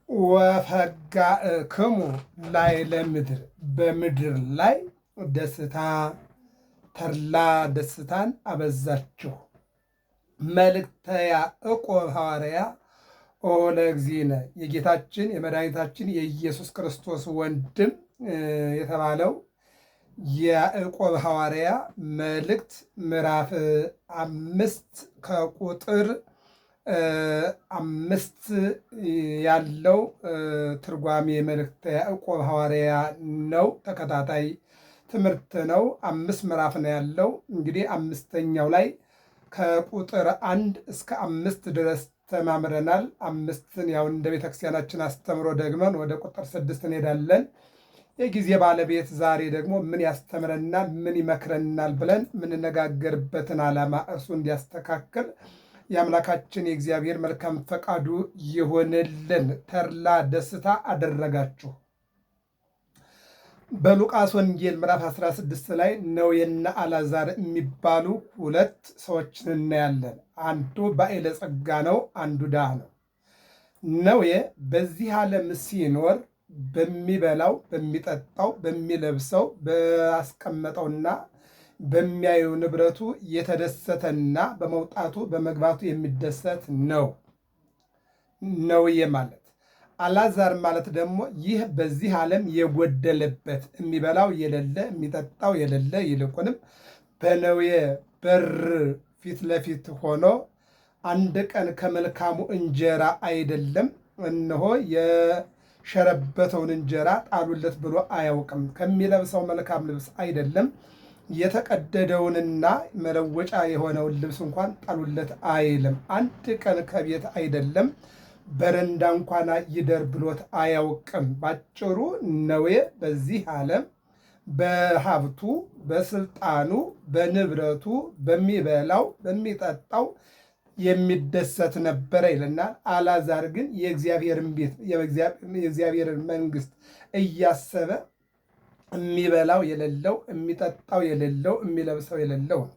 ወፈጋእክሙ ላዕለ ምድር በምድር ላይ ደስታ ተድላ ደስታን አበዛችሁ። መልእክተ ያዕቆብ ሐዋርያ ለእግዚእነ የጌታችን የመድኃኒታችን የኢየሱስ ክርስቶስ ወንድም የተባለው የያዕቆብ ሐዋርያ መልእክት ምዕራፍ 5 ከቁጥር 5 ያለው ትርጓሜ መልእክተ ያዕቆብ ሐዋርያ ነው። ተከታታይ ትምህርት ነው። 5 ምዕራፍ ነው ያለው። እንግዲህ 5ኛው ላይ ከቁጥር 1 እስከ 5 ድረስ ተማምረናል። 5ን ያው እንደ ቤተክርስቲያናችን አስተምሮ ደግመን ወደ ቁጥር 6 እንሄዳለን። የጊዜ ባለቤት ዛሬ ደግሞ ምን ያስተምረናል፣ ምን ይመክረናል ብለን የምንነጋገርበትን ዓላማ እርሱ እንዲያስተካክል የአምላካችን የእግዚአብሔር መልካም ፈቃዱ ይሆንልን። ተድላ ደስታ አደረጋችሁ። በሉቃስ ወንጌል ምዕራፍ 16 ላይ ነዌና አልዓዛር የሚባሉ 2 ሰዎችን እናያለን። አንዱ ባዕለ ጸጋ ነው፣ አንዱ ድሃ ነው። ነዌ በዚህ ዓለም ሲኖር በሚበላው፣ በሚጠጣው፣ በሚለብሰው፣ ባስቀመጠውና በሚያየው ንብረቱ የተደሰተና በመውጣቱ በመግባቱ የሚደሰት ነው ነዌ ማለት። አልዓዛር ማለት ደግሞ ይህ በዚህ ዓለም የጎደለበት የሚበላው የሌለ የሚጠጣው የሌለ ይልቁንም በነዌ በር ፊት ለፊት ሆኖ አንድ ቀን ከመልካሙ እንጀራ አይደለም እነሆ የሸረበተውን እንጀራ ጣሉለት ብሎ አያውቅም። ከሚለብሰው መልካም ልብስ አይደለም የተቀደደውንና መለወጫ የሆነውን ልብስ እንኳን ጣሉለት አይልም። አንድ ቀን ከቤት አይደለም በረንዳ እንኳን ይደር ብሎት አያውቅም። ባጭሩ ነዌ በዚህ ዓለም በሀብቱ፣ በስልጣኑ፣ በንብረቱ፣ በሚበላው፣ በሚጠጣው የሚደሰት ነበረ ይለናል። አልዓዛር ግን የእግዚአብሔርን ቤት የእግዚአብሔርን መንግስት እያሰበ የሚበላው የሌለው፣ የሚጠጣው የሌለው፣ የሚለብሰው የሌለው ነው።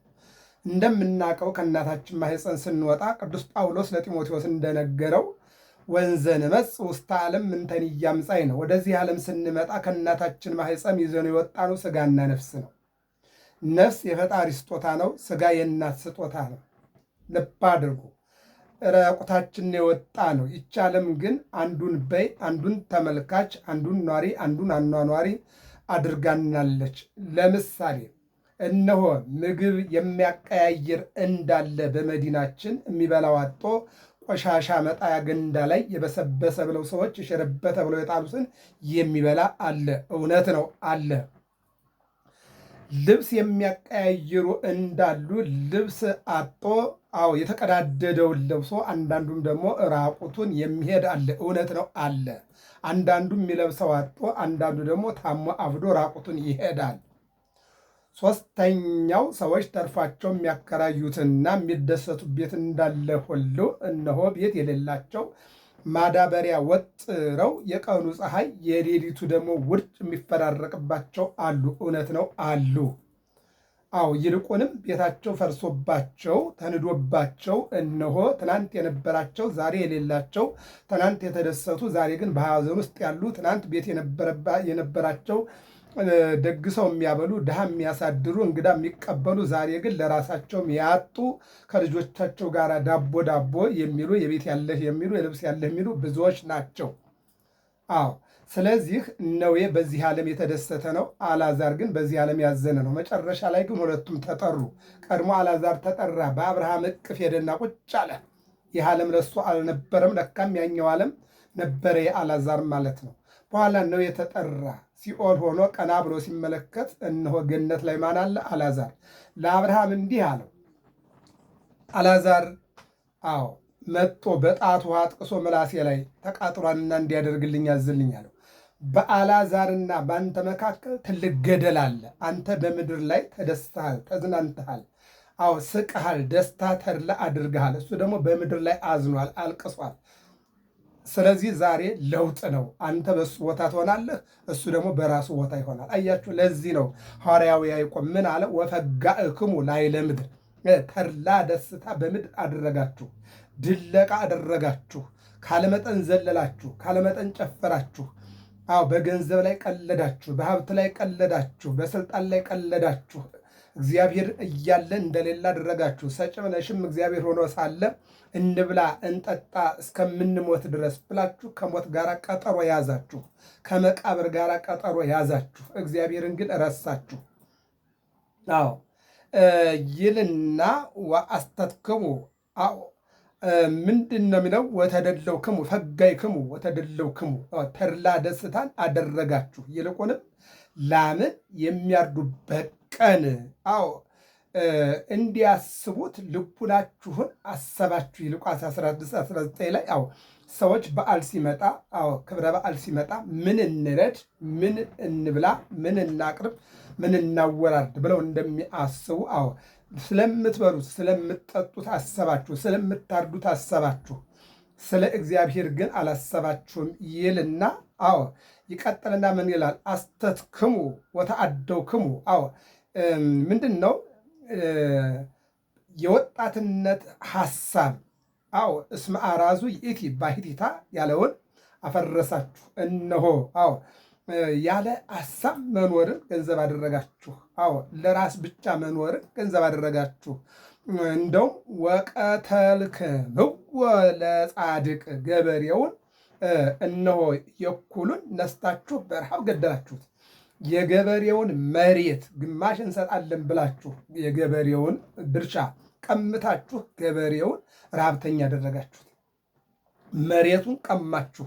እንደምናውቀው ከእናታችን ማኅፀን ስንወጣ ቅዱስ ጳውሎስ ለጢሞቴዎስ እንደነገረው ወንዘ ንመጽእ ውስተ ዓለም ምንተኒ ኢያምጻእ ነው። ወደዚህ ዓለም ስንመጣ ከእናታችን ማኅፀን ይዘነው የወጣነው ሥጋና ነፍስ ነው። ነፍስ የፈጣሪ ስጦታ ነው። ሥጋ የእናት ስጦታ ነው። ልብ አድርጉ። ራቁታችን የወጣ ነው። ይቺ ዓለም ግን አንዱን በይ፣ አንዱን ተመልካች፣ አንዱን ኗሪ፣ አንዱን አኗኗሪ አድርጋናለች። ለምሳሌ እነሆ ምግብ የሚያቀያይር እንዳለ በመዲናችን የሚበላው አጥቶ ቆሻሻ መጣያ ገንዳ ላይ የበሰበሰ ብለው ሰዎች የሸረበተ ብለው የጣሉትን የሚበላ አለ። እውነት ነው አለ። ልብስ የሚያቀያይሩ እንዳሉ ልብስ አጥቶ የተቀዳደደውን ለብሶ አንዳንዱም ደግሞ ራቁቱን የሚሄድ አለ። እውነት ነው አለ። አንዳንዱ የሚለብሰው አጥቶ አንዳንዱ ደግሞ ታሞ አብዶ ራቁቱን ይሄዳል። ሶስተኛው ሰዎች ተርፏቸው የሚያከራዩትና የሚደሰቱ ቤት እንዳለ ሁሉ እነሆ ቤት የሌላቸው ማዳበሪያ ወጥረው የቀኑ ፀሐይ የሌሊቱ ደግሞ ውርጭ የሚፈራረቅባቸው አሉ። እውነት ነው አሉ። ይልቁንም ቤታቸው ፈርሶባቸው ተንዶባቸው እነሆ ትናንት የነበራቸው ዛሬ የሌላቸው፣ ትናንት የተደሰቱ ዛሬ ግን በሐዘን ውስጥ ያሉ፣ ትናንት ቤት የነበራቸው ደግሰው የሚያበሉ፣ ድሃ የሚያሳድሩ፣ እንግዳ የሚቀበሉ ዛሬ ግን ለራሳቸውም ያጡ፣ ከልጆቻቸው ጋር ዳቦ የሚሉ፣ የቤት ያለህ የሚሉ፣ የልብስ ያለህ የሚሉ ብዙዎች ናቸው። ስለዚህ ነዌ በዚህ ዓለም የተደሰተ ነው። አልዓዛር ግን በዚህ ዓለም ያዘነ ነው። መጨረሻ ላይ ግን ሁለቱም ተጠሩ። ቀድሞ አልዓዛር ተጠራ። በአብርሃም እቅፍ ሄደና ቁጭ አለ። ይህ ዓለም ለሱ አልነበረም። ለካም ያኛው ዓለም ነበረ የአልዓዛር ማለት ነው። በኋላ ነዌ የተጠራ ሲኦል ሆኖ ቀና ብሎ ሲመለከት እነሆ ገነት ላይ ማን አለ? አልዓዛር። ለአብርሃም እንዲህ አለው፣ አልዓዛር መጥቶ በጣቱ ውሃ አጥቅሶ ምላሴ ላይ ተቃጥሯንና እንዲያደርግልኝ ያዝልኝ አለው። በአልዓዛርና በአንተ መካከል ትልቅ ገደል አለ። አንተ በምድር ላይ ተደስተሃል፣ ተዝናንተሃል፣ ስቀሃል፣ ደስታ ተድላ አድርገሃል። እሱ ደግሞ በምድር ላይ አዝኗል፣ አልቅሷል። ስለዚህ ዛሬ ለውጥ ነው። አንተ በሱ ቦታ ትሆናለህ፣ እሱ ደግሞ በራሱ ቦታ ይሆናል። አያችሁ፣ ለዚህ ነው ሐዋርያው ያዕቆብ ምን አለ? ወፈጋእክሙ ላዕለ ምድር፣ ተድላ ደስታ በምድር አደረጋችሁ፣ ድለቃ አደረጋችሁ። ካለመጠን ዘለላችሁ፣ ካለመጠን ጨፈራችሁ። አዎ በገንዘብ ላይ ቀለዳችሁ፣ በሀብት ላይ ቀለዳችሁ፣ በስልጣን ላይ ቀለዳችሁ። እግዚአብሔር እያለ እንደሌላ አደረጋችሁ። ሰጭም ነሽም እግዚአብሔር ሆኖ ሳለ እንብላ እንጠጣ እስከምንሞት ድረስ ብላችሁ ከሞት ጋር ቀጠሮ ያዛችሁ፣ ከመቃብር ጋር ቀጠሮ ያዛችሁ። እግዚአብሔርን ግን ረሳችሁ። አዎ ይልና ወአስተትክሙ አዎ ምንድን ነው የሚለው? ወተደለውክሙ ፈጋይክሙ ወተደለውክሙ ተድላ ደስታን አደረጋችሁ፣ ይልቁንም ላምን የሚያርዱበት ቀን አዎ እንዲያስቡት ልቡናችሁን አሰባችሁ። ሉቃስ 16:19 ላይ አዎ ሰዎች በዓል ሲመጣ አዎ ክብረ በዓል ሲመጣ ምን እንረድ፣ ምን እንብላ፣ ምን እናቅርብ፣ ምን እናወራርድ ብለው እንደሚያስቡ አዎ ስለምትበሉት ስለምትጠጡት አሰባችሁ፣ ስለምታርዱት አሰባችሁ፣ ስለ እግዚአብሔር ግን አላሰባችሁም ይልና አዎ ይቀጥልና ምን ይላል? አስተትክሙ ወተአደውክሙ አዎ ምንድን ነው የወጣትነት ሐሳብ አዎ እስመ አራዙ ይእቲ ባሕቲታ ያለውን አፈረሳችሁ። እነሆ አዎ ያለ ሐሳብ መኖርን ገንዘብ አደረጋችሁ። አዎ ለራስ ብቻ መኖርን ገንዘብ አደረጋችሁ። እንደውም ወቀተልክምዎ ለጻድቅ ገበሬውን እነሆ የኩሉን ነስታችሁ በረሃብ ገደላችሁት። የገበሬውን መሬት ግማሽ እንሰጣለን ብላችሁ የገበሬውን ድርሻ ቀምታችሁ ገበሬውን ረሃብተኛ ያደረጋችሁት። መሬቱን ቀማችሁ፣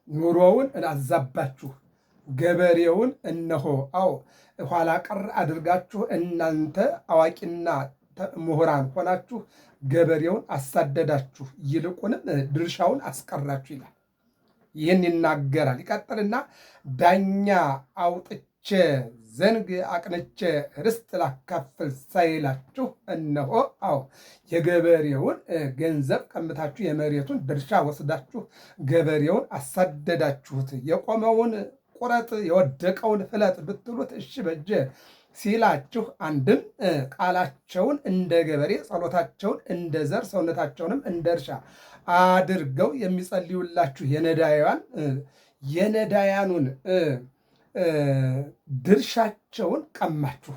ኑሮውን አዛባችሁ፣ ገበሬውን እነሆ አዎ ኋላ ቀር አድርጋችሁ እናንተ አዋቂና ምሁራን ሆናችሁ ገበሬውን አሳደዳችሁ፣ ይልቁንም ድርሻውን አስቀራችሁ ይላል። ይህን ይናገራል። ይቀጥልና ዳኛ አውጥቼ ዘንግ አቅንቼ ርስት ላካፍል ሳይላችሁ እነሆ አዎ የገበሬውን ገንዘብ ቀምታችሁ የመሬቱን ድርሻ ወስዳችሁ ገበሬውን አሳደዳችሁት። የቆመውን ቁረጥ የወደቀውን ፍለጥ ብትሉት እሺ በጀ ሲላችሁ አንድም ቃላቸውን እንደ ገበሬ ጸሎታቸውን እንደ ዘር ሰውነታቸውንም እንደ እርሻ አድርገው የሚጸልዩላችሁ የነዳያኑን ድርሻቸውን ቀማችሁ።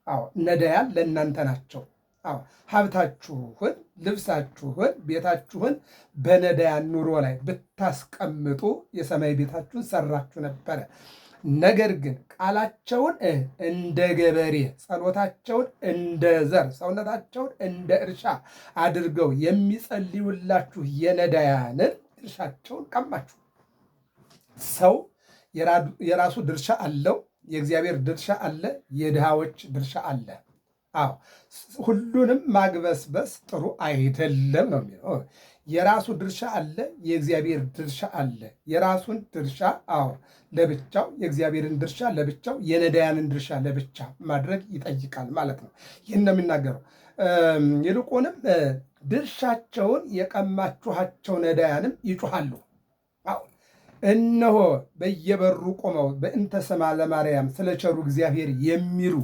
አዎ ነዳያን ለእናንተ ናቸው። አዎ ሀብታችሁን፣ ልብሳችሁን፣ ቤታችሁን በነዳያን ኑሮ ላይ ብታስቀምጡ የሰማይ ቤታችሁን ሰራችሁ ነበረ። ነገር ግን ቃላቸውን እንደ ገበሬ ጸሎታቸውን እንደ ዘር ሰውነታቸውን እንደ እርሻ አድርገው የሚጸልዩላችሁ የነዳያንን ድርሻቸውን ቀማችሁ። ሰው የራሱ ድርሻ አለው። የእግዚአብሔር ድርሻ አለ፣ የድሃዎች ድርሻ አለ። አዎ ሁሉንም ማግበስበስ ጥሩ አይደለም ነው የሚለው። የራሱ ድርሻ አለ፣ የእግዚአብሔር ድርሻ አለ። የራሱን ድርሻ አዎ ለብቻው፣ የእግዚአብሔርን ድርሻ ለብቻው፣ የነዳያንን ድርሻ ለብቻ ማድረግ ይጠይቃል ማለት ነው። ይህን ነው የሚናገረው። ይልቁንም ድርሻቸውን የቀማችኋቸው ነዳያንም ይጮሃሉ። አዎ እነሆ በየበሩ ቆመው በእንተ ስማ ለማርያም ስለ ቸሩ እግዚአብሔር የሚሉ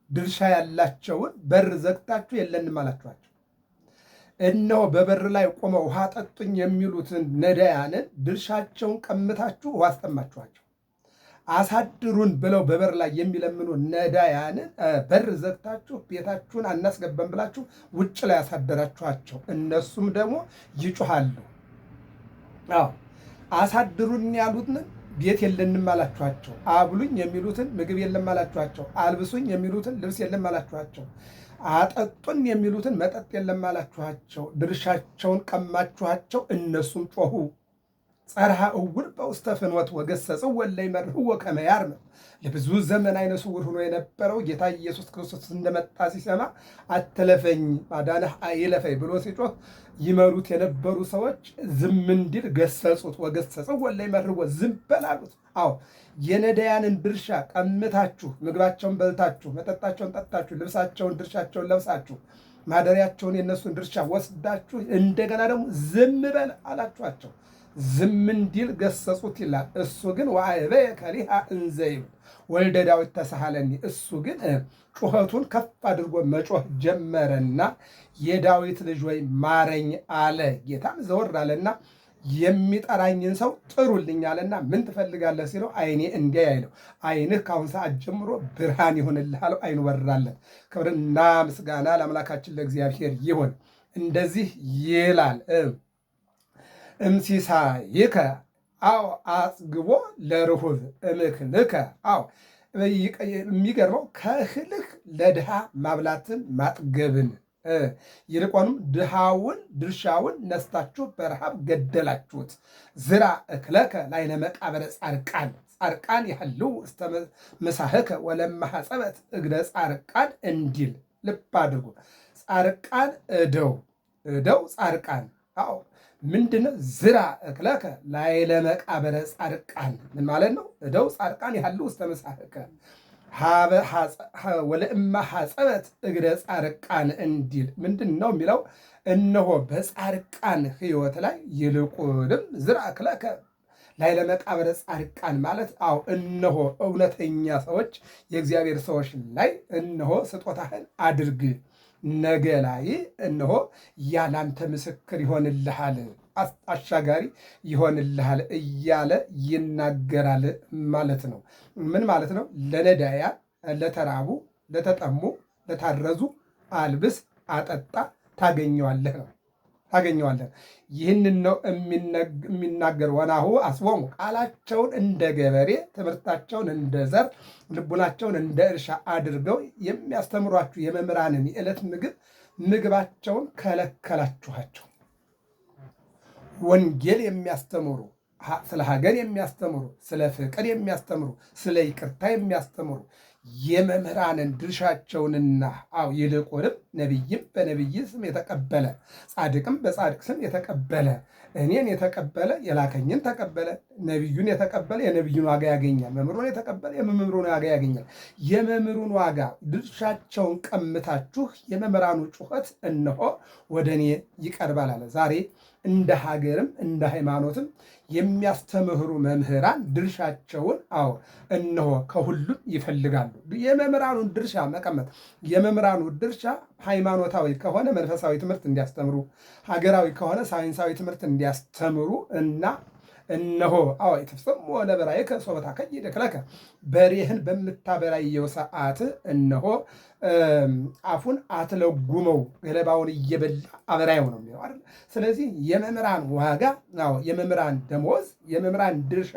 ድርሻ ያላቸውን በር ዘግታችሁ የለንም አላችኋቸው። እነሆ በበር ላይ ቆመው ውሃ ጠጡኝ የሚሉትን ነዳያንን ድርሻቸውን ቀምታችሁ ውሃ አስጠማችኋቸው። አሳድሩን ብለው በበር ላይ የሚለምኑ ነዳያንን በር ዘግታችሁ ቤታችሁን አናስገባም ብላችሁ ውጭ ላይ ያሳደራችኋቸው። እነሱም ደግሞ ይጮሃሉ። አዎ አሳድሩን ያሉትን ቤት የለንም አላችኋቸው። አብሉኝ የሚሉትን ምግብ የለም አላችኋቸው። አልብሱኝ የሚሉትን ልብስ የለም አላችኋቸው። አጠጡን የሚሉትን መጠጥ የለም አላችኋቸው። ድርሻቸውን ቀማችኋቸው። እነሱም ጮሁ። ጸርሃ እውር በውስተ ፍኖት ወገሰጽው ወለ ይመርህዎ ከመ ያርምም። ለብዙ ዘመን አይነ ስውር ሆኖ የነበረው ጌታ ኢየሱስ ክርስቶስ እንደመጣ ሲሰማ አትለፈኝ ማዳንህ አይለፈኝ ብሎ ሲጮህ ይመሩት የነበሩ ሰዎች ዝም እንዲል ገሰጹት። ወገሰጽው ወለ ይመርህዎ ዝም በል አሉት። አዎ የነዳያንን ድርሻ ቀምታችሁ ምግባቸውን በልታችሁ መጠጣቸውን ጠጣችሁ ልብሳቸውን ድርሻቸውን ለብሳችሁ ማደሪያቸውን የእነሱን ድርሻ ወስዳችሁ እንደገና ደግሞ ዝም በል አላችኋቸው። ዝም እንዲል ገሰጹት ይላል። እሱ ግን ወአዕበየ ከሊሃ እንዘ ይብል ወልደ ዳዊት ተሳሃለኒ። እሱ ግን ጩኸቱን ከፍ አድርጎ መጮህ ጀመረና የዳዊት ልጅ ወይ ማረኝ አለ። ጌታም ዘወር አለና የሚጠራኝን ሰው ጥሩልኝ አለና ምን ትፈልጋለህ ሲለው ዓይኔ እንዲያይ አይለው። ዓይንህ ከአሁን ሰዓት ጀምሮ ብርሃን ይሁንልህ አለው። ዓይኑ በራለት። ክብርና ምስጋና ለአምላካችን ለእግዚአብሔር ይሁን። እንደዚህ ይላል እምሲሳይከ አው አጽግቦ ለርሁብ እምክልከ። አው የሚገርመው ከእህልህ ለድሃ ማብላትን ማጥገብን ይልቁንም ድሃውን ድርሻውን ነስታችሁ በረሃብ ገደላችሁት። ዝራ እክለከ ላዕለ መቃብረ ጻድቃን ጻድቃን ያህልው እስተ ምሳህከ ወለማ ሐጸበት እግረ ጻድቃን እንዲል ልብ አድርጉ። ጻድቃን እደው ጻድቃን አዎ ምንድነው? ዝራ እክለከ ላዕለ መቃብረ ጻድቃን ምን ማለት ነው? እደው ጻድቃን ያህልው እስተ ምሳህከ ወለእማ ሐጸበት እግረ ጻድቃን እንዲል ምንድን ነው የሚለው? እነሆ በጻድቃን ሕይወት ላይ ይልቁንም ዝራ እክለከ ላዕለ መቃብረ ጻድቃን ማለት አዎ እነሆ እውነተኛ ሰዎች የእግዚአብሔር ሰዎች ላይ እነሆ ስጦታህን አድርግ፣ ነገ ላይ እነሆ ያላንተ ምስክር ይሆንልሃል፣ አሻጋሪ ይሆንልሃል እያለ ይናገራል ማለት ነው። ምን ማለት ነው? ለነዳያን፣ ለተራቡ፣ ለተጠሙ፣ ለታረዙ አልብስ፣ አጠጣ፣ ታገኘዋለህ ነው ታገኘዋለህ። ይህንን ነው የሚናገር። ወናሁ አስቦሙ ቃላቸውን እንደ ገበሬ ትምህርታቸውን እንደ ዘር ልቡናቸውን እንደ እርሻ አድርገው የሚያስተምሯችሁ የመምህራንን የዕለት ምግባቸውን ከለከላችኋቸው። ወንጌል የሚያስተምሩ ስለ ሀገር የሚያስተምሩ ስለ ፍቅር የሚያስተምሩ ስለ ይቅርታ የሚያስተምሩ የመምህራንን ድርሻቸውንና አው ይልቁንም ነቢይም በነቢይ ስም የተቀበለ ጻድቅም በጻድቅ ስም የተቀበለ እኔን የተቀበለ የላከኝን ተቀበለ፣ ነቢዩን የተቀበለ የነቢዩን ዋጋ ያገኛል፣ መምህሩን የተቀበለ የመምህሩን ዋጋ ያገኛል። የመምህሩን ዋጋ ድርሻቸውን ቀምታችሁ የመምህራኑ ጩኸት እነሆ ወደ እኔ ይቀርባል አለ። ዛሬ እንደ ሀገርም እንደ ሃይማኖትም የሚያስተምህሩ መምህራን ድርሻቸውን አዎ እነሆ ከሁሉም ይፈልጋሉ። የመምህራኑን ድርሻ መቀመጥ። የመምህራኑ ድርሻ ሃይማኖታዊ ከሆነ መንፈሳዊ ትምህርት እንዲያስተምሩ፣ ሀገራዊ ከሆነ ሳይንሳዊ ትምህርት እንዲያስተምሩ እና እነሆ አዎ የተፈጸሙ ለበራይከ ሶበታ ከይደክለከ በሬህን በምታበራየው ሰዓት እነሆ አፉን አትለጉመው ገለባውን እየበላ አበራየው ነው የሚለው አይደል? ስለዚህ የመምህራን ዋጋ አዎ የመምህራን ደሞዝ የመምህራን ድርሻ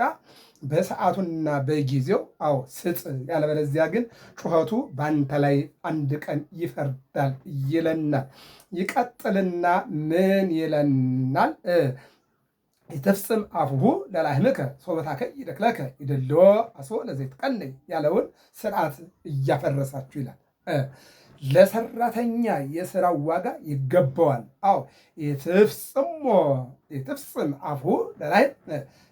በሰዓቱና በጊዜው አዎ ስጥ፣ ያለበለዚያ ግን ጩኸቱ በአንተ ላይ አንድ ቀን ይፈርዳል ይለናል። ይቀጥልና ምን ይለናል? ይትፍጽም አፉሁ ለላህምከ ሶበታከ ይደክለከ ይደልዎ አስቦ ለዘይትቀነይ ያለውን ስርዓት እያፈረሳችሁ ይላል። ለሰራተኛ የስራው ዋጋ ይገባዋል። አዎ ይትፍጽም አፉሁ ለላህም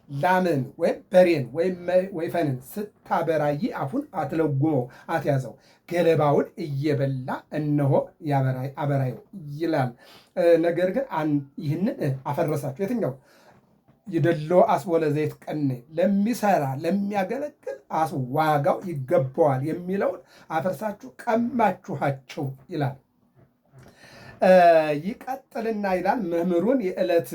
ላምን ወይም በሬን ወይም ወይፈንን ስታበራይ አፉን አትለጉመው፣ አትያዘው፣ ገለባውን እየበላ እነሆ አበራየው ይላል። ነገር ግን ይህንን አፈረሳችሁ። የትኛው? ይደሎ አስቦ ለዘይትቀነይ ለሚሰራ ለሚያገለግል ዋጋው ይገባዋል የሚለውን አፈርሳችሁ ቀማችኋቸው ይላል። ይቀጥልና ይላል መምህሩን የዕለት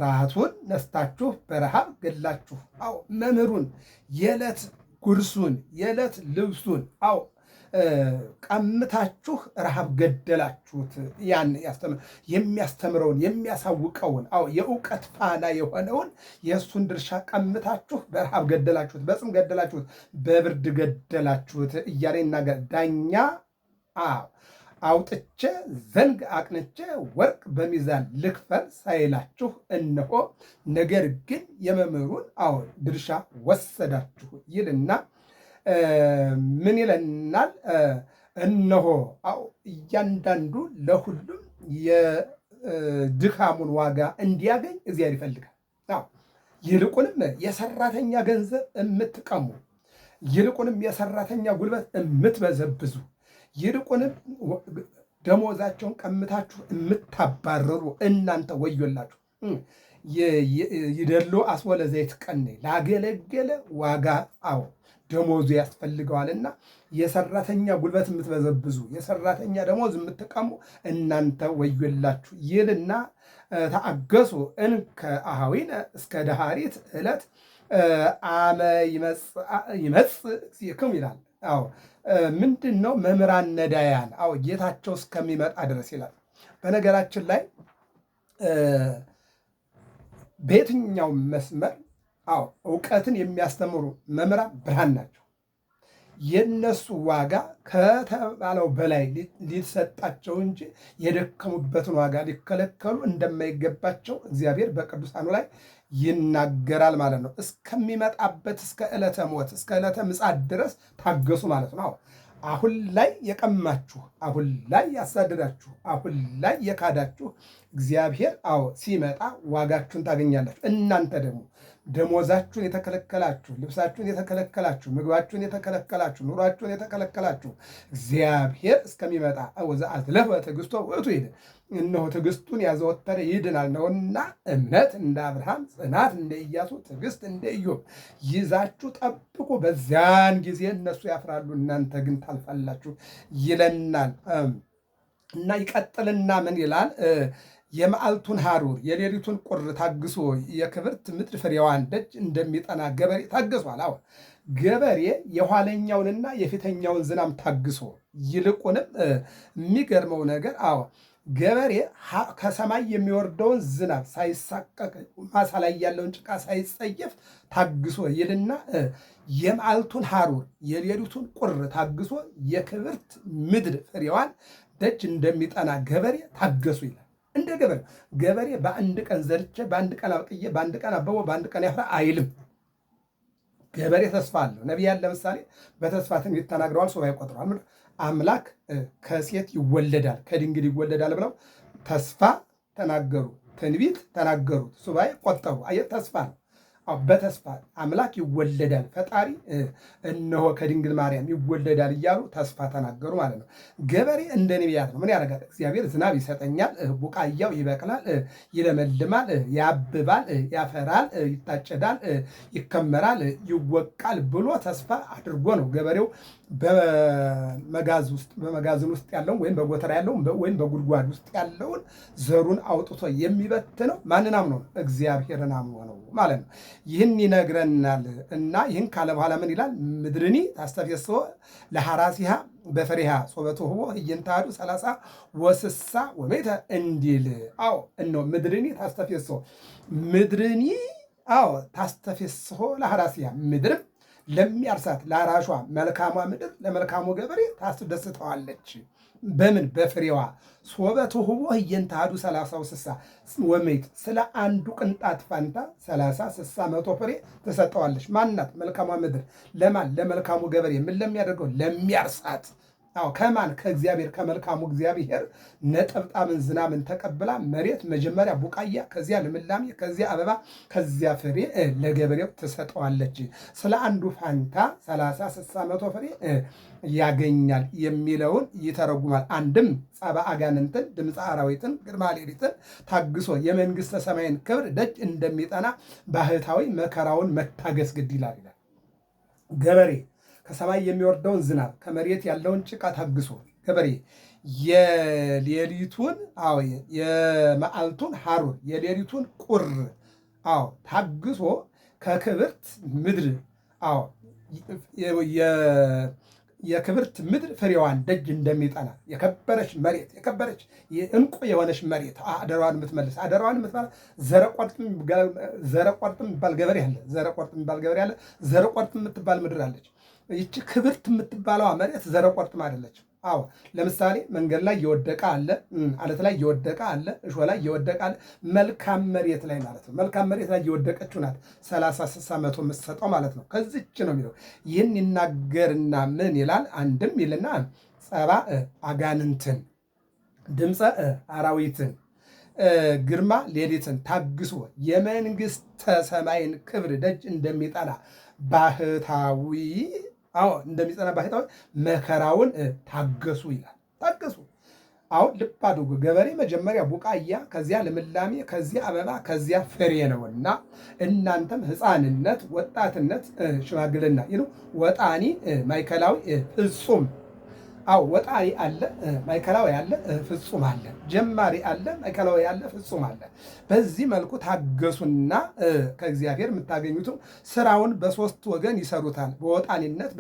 ራቱን ነስታችሁ በረሃብ ገድላችሁ። አዎ መምህሩን የዕለት ጉርሱን የዕለት ልብሱን አዎ ቀምታችሁ ረሃብ ገደላችሁት። ያን የሚያስተምረውን የሚያሳውቀውን አዎ የእውቀት ፋና የሆነውን የእሱን ድርሻ ቀምታችሁ በረሃብ ገደላችሁት፣ በጽም ገደላችሁት፣ በብርድ ገደላችሁት እያለ ይናገር። ዳኛ አውጥቼ ዘንግ አቅንቼ ወርቅ በሚዛን ልክፈል ሳይላችሁ እነሆ ነገር ግን የመምህሩን አዎ ድርሻ ወሰዳችሁ ይልና ምን ይለናል? እነሆ አዎ እያንዳንዱ ለሁሉም የድካሙን ዋጋ እንዲያገኝ እግዚአብሔር ይፈልጋል። አዎ ይልቁንም የሰራተኛ ገንዘብ የምትቀሙ፣ ይልቁንም የሰራተኛ ጉልበት የምትበዘብዙ፣ ይልቁንም ደሞዛቸውን ቀምታችሁ የምታባረሩ እናንተ ወዮላችሁ። ይደሎ አስወለ ዘይት ቀኔ ላገለገለ ዋጋ አዎ ደሞዙ ያስፈልገዋልና የሰራተኛ ጉልበት የምትበዘብዙ የሰራተኛ ደሞዝ የምትቀሙ እናንተ ወዮላችሁ ይልና ተአገሱ እንከ አሃዊነ እስከ ደሃሪት ዕለት አመ ይመጽእ እግዚእክሙ ይላል። አዎ ምንድን ነው? መምህራን ነዳያን አዎ ጌታቸው እስከሚመጣ ድረስ ይላል። በነገራችን ላይ በየትኛው መስመር አዎ እውቀትን የሚያስተምሩ መምህራን ብርሃን ናቸው። የነሱ ዋጋ ከተባለው በላይ ሊሰጣቸው እንጂ የደከሙበትን ዋጋ ሊከለከሉ እንደማይገባቸው እግዚአብሔር በቅዱሳኑ ላይ ይናገራል ማለት ነው። እስከሚመጣበት እስከ ዕለተ ሞት እስከ ዕለተ ምጽአት ድረስ ታገሱ ማለት ነው። አሁን ላይ የቀማችሁ፣ አሁን ላይ ያሳደዳችሁ፣ አሁን ላይ የካዳችሁ እግዚአብሔር አዎ ሲመጣ ዋጋችሁን ታገኛላችሁ። እናንተ ደግሞ ደሞዛችሁን የተከለከላችሁ፣ ልብሳችሁን የተከለከላችሁ፣ ምግባችሁን የተከለከላችሁ፣ ኑሯችሁን የተከለከላችሁ እግዚአብሔር እስከሚመጣ ወዘአዝለፈ ትዕግሥቶ ውእቱ ይድን፣ እነሆ ትዕግስቱን ያዘወተረ ይድናል ነውና እምነት እንደ አብርሃም፣ ጽናት እንደ ኢያሱ፣ ትዕግስት እንደ ኢዮብ ይዛችሁ ጠብቁ። በዚያን ጊዜ እነሱ ያፍራሉ፣ እናንተ ግን ታልፋላችሁ ይለናል እና ይቀጥልና ምን ይላል? የመዓልቱን ሐሩር የሌሊቱን ቁር ታግሶ የክብርት ምድር ፍሬዋን ደጅ እንደሚጠና ገበሬ ታግሷል። አዎ ገበሬ የኋለኛውንና የፊተኛውን ዝናብ ታግሶ ይልቁንም የሚገርመው ነገር አዎ ገበሬ ከሰማይ የሚወርደውን ዝናብ ሳይሳቀቅ ማሳ ላይ ያለውን ጭቃ ሳይጸየፍ ታግሶ ይልና የመዓልቱን ሐሩር የሌሊቱን ቁር ታግሶ የክብርት ምድር ፍሬዋን ደጅ እንደሚጠና ገበሬ ታገሱ ይላል። እንደ ገበሬ በአንድ ቀን ዘርቼ በአንድ ቀን አብቅዬ በአንድ ቀን አበቦ በአንድ ቀን ያፍራ አይልም። ገበሬ ተስፋ አለው። ነቢያን ለምሳሌ በተስፋ ትንቢት ተናግረዋል። ሱባዔ ቆጥረዋል። አምላክ ከሴት ይወለዳል ከድንግል ይወለዳል ብለው ተስፋ ተናገሩ፣ ትንቢት ተናገሩት፣ ሱባዔ ቆጠሩ። አየህ ተስፋ ነው። በተስፋ አምላክ ይወለዳል፣ ፈጣሪ እነሆ ከድንግል ማርያም ይወለዳል እያሉ ተስፋ ተናገሩ ማለት ነው። ገበሬ እንደ ነቢያት ነው። ምን ያደርጋል? እግዚአብሔር ዝናብ ይሰጠኛል፣ ቡቃያው ይበቅላል፣ ይለመልማል፣ ያብባል፣ ያፈራል፣ ይታጨዳል፣ ይከመራል፣ ይወቃል ብሎ ተስፋ አድርጎ ነው ገበሬው በመጋዘን ውስጥ ያለውን ወይም በጎተራ ያለውን ወይም በጉድጓድ ውስጥ ያለውን ዘሩን አውጥቶ የሚበትነው ማንን አምኖ ነው? እግዚአብሔርን አምኖ ነው ማለት ነው። ይህን ይነግረናል እና ይህን ካለ በኋላ ምን ይላል? ምድርኒ ታስተፌስሖ ለሐራሲሃ በፍሬሃ ሶበቶ ህቦ እየንታዱ 30 ወስሳ ወሜተ እንዲል አዎ እነሆ ምድርኒ ታስተፌስሖ ምድርኒ አዎ ታስተፌስሖ ለሐራሲሃ ምድርም ለሚያርሳት ለአራሿ መልካሟ ምድር ለመልካሙ ገበሬ ታስደስተዋለች። በምን? በፍሬዋ። ሶበቱ ህቦ እየንታዱ 30 ወስሳ ወሜት ስለ አንዱ ቅንጣት ፋንታ 30 60 100 ፍሬ ትሰጠዋለች። ማናት? መልካሟ ምድር። ለማን? ለመልካሙ ገበሬ። ምን ለሚያደርገው? ለሚያርሳት። አዎ ከማን? ከእግዚአብሔር ከመልካሙ እግዚአብሔር ነጠብጣብን ዝናብን ተቀብላ መሬት መጀመሪያ ቡቃያ፣ ከዚያ ልምላሜ፣ ከዚያ አበባ፣ ከዚያ ፍሬ ለገበሬው ትሰጠዋለች። ስለ አንዱ ፋንታ 30 60 100 ፍሬ ያገኛል የሚለውን ይተረጉማል። አንድም ጸባ አጋንንትን ድምፀ አራዊትን ግርማ ሌሊትን ታግሶ የመንግሥተ ሰማይን ክብር ደጅ እንደሚጠና ባህታዊ መከራውን መታገስ ግድ ይላል። ገበሬ ከሰማይ የሚወርደውን ዝናብ ከመሬት ያለውን ጭቃ ታግሶ ገበሬ የሌሊቱን የመዓልቱን ሐሩር የሌሊቱን ቁር ታግሶ ከክብርት ምድር የክብርት ምድር ፍሬዋን ደጅ እንደሚጠና የከበረች መሬት የከበረች እንቁ የሆነች መሬት አደሯን የምትመልስ አደሯን የምትመልስ ዘረቆርጥ የሚባል ገበሬ አለ። ዘረቆርጥ የሚባል ገበሬ አለ። ዘረቆርጥ የምትባል ምድር አለች። ይቺ ክብርት የምትባለዋ መሬት ዘረቆርጥም አይደለችም። አዎ ለምሳሌ መንገድ ላይ እየወደቀ አለ፣ አለት ላይ እየወደቀ አለ፣ እሾህ ላይ እየወደቀ አለ። መልካም መሬት ላይ ማለት ነው። መልካም መሬት ላይ እየወደቀችው ናት 30 60 100 የምትሰጠው ማለት ነው። ከዚች ነው የሚለው። ይህን ይናገርና ምን ይላል? አንድም ይልና ጸባ አጋንንትን ድምፀ አራዊትን ግርማ ሌሊትን ታግሶ የመንግሥተ ሰማይን ክብር ደጅ እንደሚጠና ባህታዊ እንደሚጸና ባህታዊ መከራውን ታገሱ ይላል። ታገሱ አሁን ልብ አድርጉ። ገበሬ መጀመሪያ ቡቃያ፣ ከዚያ ልምላሜ፣ ከዚያ አበባ፣ ከዚያ ፍሬ ነውና እናንተም ሕፃንነት፣ ወጣትነት፣ ሽማግልና ይሉ ወጣኒ ማዕከላዊ ፍጹም። አዎ ወጣኒ አለ፣ ማዕከላዊ አለ፣ ፍጹም አለ። ጀማሪ አለ፣ ማዕከላዊ አለ፣ ፍጹም አለ። በዚህ መልኩ ታገሱና ከእግዚአብሔር የምታገኙትም ስራውን በሶስት ወገን ይሰሩታል። በወጣኒነት፣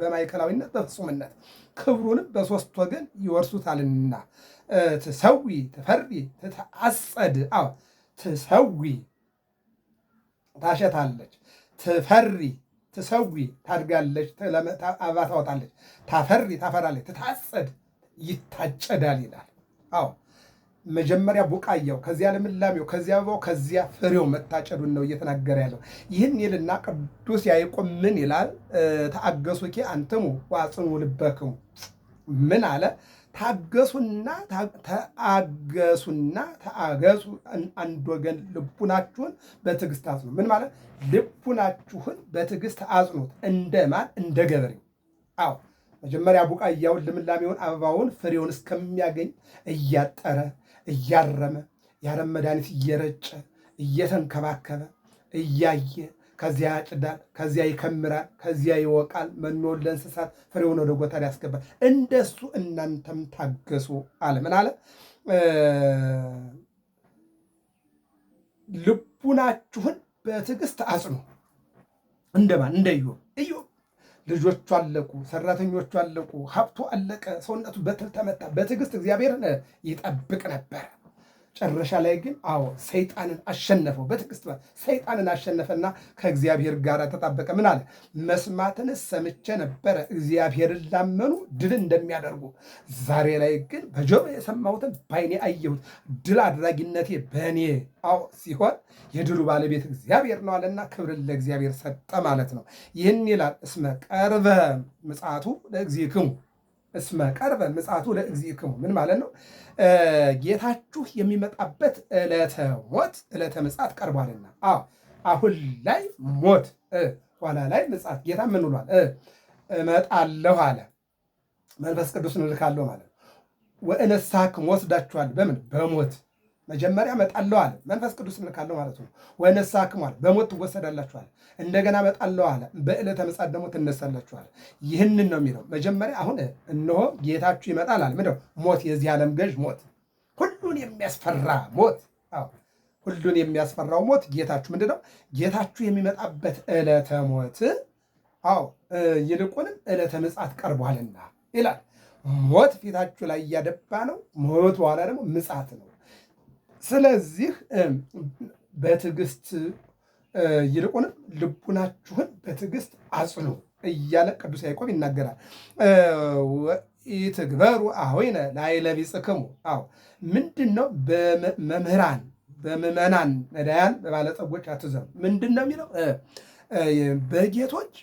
በማዕከላዊነት፣ በፍጹምነት ክብሩንም በሶስት ወገን ይወርሱታልና ትሰዊ፣ ትፈሪ፣ ትተአጸድ። አዎ ትሰዊ ታሸታለች፣ ትፈሪ ትሰዊ ታድጋለች፣ አበባ ታወጣለች፣ ታፈሪ ታፈራለች፣ ትታጸድ ይታጨዳል ይላል። አዎ መጀመሪያ ቡቃያው፣ ከዚያ ልምላሜው፣ ከዚያ አበባው፣ ከዚያ ፍሬው መታጨዱን ነው እየተናገረ ያለው። ይህን ይልና ቅዱስ ያዕቆብ ምን ይላል? ተአገሱኪ አንትሙ ወአጽንዑ ልበክሙ። ምን አለ? ታገሱና ተአገሱ አንድ ወገን ልቡናችሁን በትዕግስት አጽኑ። ምን ማለት? ልቡናችሁን በትዕግስት አጽኑት። እንደማን? እንደ ገበሬው። አዎ መጀመሪያ ቡቃያውን፣ ልምላሜውን፣ አበባውን፣ ፍሬውን እስከሚያገኝ እያጠረ እያረመ የአረም መድኃኒት እየረጨ እየተንከባከበ እያየ ከዚያ ያጭዳል፣ ከዚያ ይከምራል፣ ከዚያ ይወቃል፣ መኖን ለእንስሳት ፍሬውን ወደ ጎተራ ያስገባል። እንደሱ እናንተም ታገሱ አለ። ምን አለ? ልቡናችሁን በትዕግስት አጽኑ። እንደማን? እንደ ኢዮብ። ኢዮብ ልጆቹ አለቁ፣ ሰራተኞቹ አለቁ፣ ሀብቱ አለቀ፣ ሰውነቱ በትል ተመታ። በትዕግስት እግዚአብሔርን ይጠብቅ ነበር። ጨረሻ ላይ ግን አዎ ሰይጣንን አሸነፈው። በትዕግስት ሰይጣንን አሸነፈና ከእግዚአብሔር ጋር ተጣበቀ። ምን አለ? መስማትን ሰምቼ ነበረ እግዚአብሔርን ላመኑ ድል እንደሚያደርጉ፣ ዛሬ ላይ ግን በጆሮ የሰማሁትን በዓይኔ አየሁት። ድል አድራጊነቴ በእኔ አዎ ሲሆን የድሉ ባለቤት እግዚአብሔር ነው አለና ክብርን ለእግዚአብሔር ሰጠ ማለት ነው። ይህን ይላል እስመ ቀርበ ምጽአቱ ለእግዚእክሙ። እስመ ቀርበ ምጽአቱ ለእግዚእክሙ ምን ማለት ነው? ጌታችሁ የሚመጣበት ዕለተ ሞት ዕለተ ምጽአት ቀርቧልና። አዎ አሁን ላይ ሞት፣ ኋላ ላይ ምጽአት። ጌታ ምን ብሏል? እመጣለሁ አለ። መንፈስ ቅዱስን እልካለሁ ማለት ነው። ወእነሳክሙ ወስዳችኋል። በምን? በሞት መጀመሪያ እመጣለሁ አለ። መንፈስ ቅዱስ እልካለሁ ማለት ነው። ወእነሳክሙ አለ። በሞት ትወሰዳላችኋል። እንደገና እመጣለሁ አለ። በዕለተ ምጽአት ደግሞ ትነሳላችኋል። ይህንን ነው የሚለው። መጀመሪያ አሁን እነሆ ጌታችሁ ይመጣል አለ። ምንድነው? ሞት፣ የዚህ ዓለም ገዥ ሞት፣ ሁሉን የሚያስፈራ ሞት። አዎ ሁሉን የሚያስፈራው ሞት ጌታችሁ ምንድነው? ጌታችሁ የሚመጣበት ዕለተ ሞት፣ አዎ ይልቁንም ዕለተ ምጽአት ቀርቧልና ይላል። ሞት ፊታችሁ ላይ እያደባ ነው። ሞት በኋላ ደግሞ ምጽአት ነው። ስለዚህ በትዕግስት ይልቁንም ልቡናችሁን በትዕግስት አጽኑ እያለ ቅዱስ ያዕቆብ ይናገራል። ኢትግበሩ አኀዊነ ላዕለ ቢጽሕክሙ። አዎ ምንድን ነው? በመምህራን በምዕመናን ነዳያን በባለጸጎች አትዘኑ። ምንድን ነው የሚለው? በጌቶች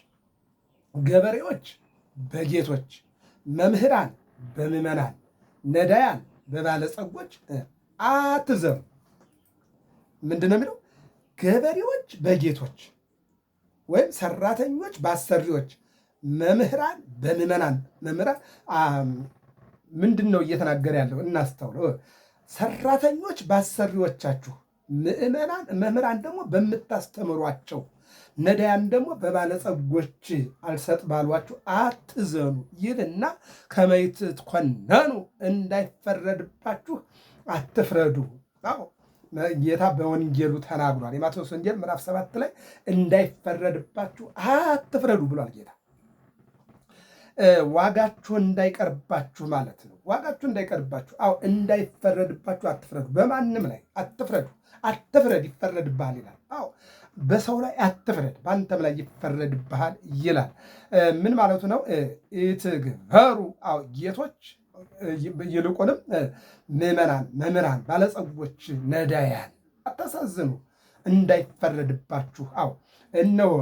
ገበሬዎች በጌቶች መምህራን በምዕመናን ነዳያን በባለጸጎች አትዘኑ። ምንድን ነው የሚለው? ገበሬዎች በጌቶች ወይም ሰራተኞች በአሰሪዎች፣ መምህራን በምዕመናን። መምህራን ምንድን ነው እየተናገረ ያለው? እናስተውለው። ሰራተኞች በአሰሪዎቻችሁ፣ ምዕመናን መምህራን ደግሞ በምታስተምሯቸው፣ ነዳያን ደግሞ በባለጸጎች አልሰጥ ባሏችሁ አትዘኑ ይልና ከመ ይትኮነኑ እንዳይፈረድባችሁ አትፍረዱ። አዎ ጌታ በወንጌሉ ተናግሯል። የማቴዎስ ወንጌል ምዕራፍ 7 ላይ እንዳይፈረድባችሁ አትፍረዱ ብሏል ጌታ። ዋጋችሁ እንዳይቀርባችሁ ማለት ነው። ዋጋችሁ እንዳይቀርባችሁ፣ አዎ እንዳይፈረድባችሁ አትፍረዱ። በማንም ላይ አትፍረዱ። አትፍረድ ይፈረድብሃል ይላል። አዎ በሰው ላይ አትፍረድ፣ በአንተም ላይ ይፈረድብሃል ይላል። ምን ማለቱ ነው? ኢትግበሩ አዎ ጌቶች ይልቁንም ምዕመናን፣ መምህራን፣ ባለጸጎች፣ ነዳያን አታሳዝኑ እንዳይፈረድባችሁ። አዎ እነሆ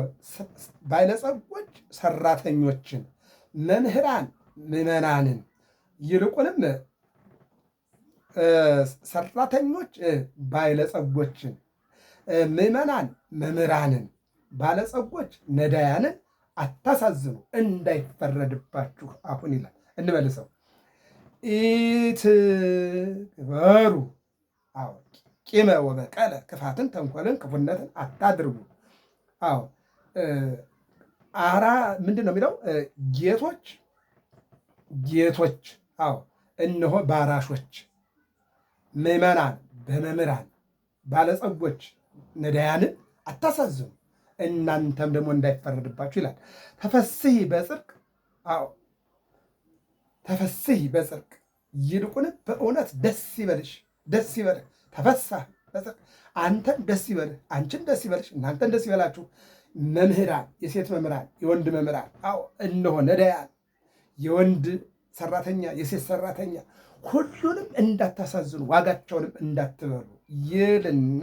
ባለጸጎች ሰራተኞችን፣ መምህራን ምዕመናንን፣ ይልቁንም ሰራተኞች ባለጸጎችን፣ ምዕመናን መምህራንን፣ ባለጸጎች ነዳያንን አታሳዝኑ እንዳይፈረድባችሁ። አሁን ይላል እንመልሰው። ኢትግበሩ አዎ ቂመ ወበቀለ ክፋትን፣ ተንኮልን፣ ክፉነትን አታድርጉ። አዎ ምንድን ነው የሚለው? ጌቶች አዎ እነሆ ባራሾች፣ ምዕመናን በመምህራን ባለጸጎች ነዳያንን አታሳዝኑ፣ እናንተም ደግሞ እንዳይፈረድባችሁ ይላል። ተፈስሒ በጽድቅ አዎ ተፈስሒ በጽድቅ ይልቁንም በእውነት ደስ ይበልሽ፣ ደስ ይበልህ። ተፈሳህ በጽድቅ አንተን ደስ ይበልህ፣ አንቺን ደስ ይበልሽ፣ እናንተን ደስ ይበላችሁ። መምህራን፣ የሴት መምህራን፣ የወንድ መምህራን፣ አዎ እነሆ ነዳያን፣ የወንድ ሰራተኛ፣ የሴት ሰራተኛ፣ ሁሉንም እንዳታሳዝኑ፣ ዋጋቸውንም እንዳትበሉ ይልና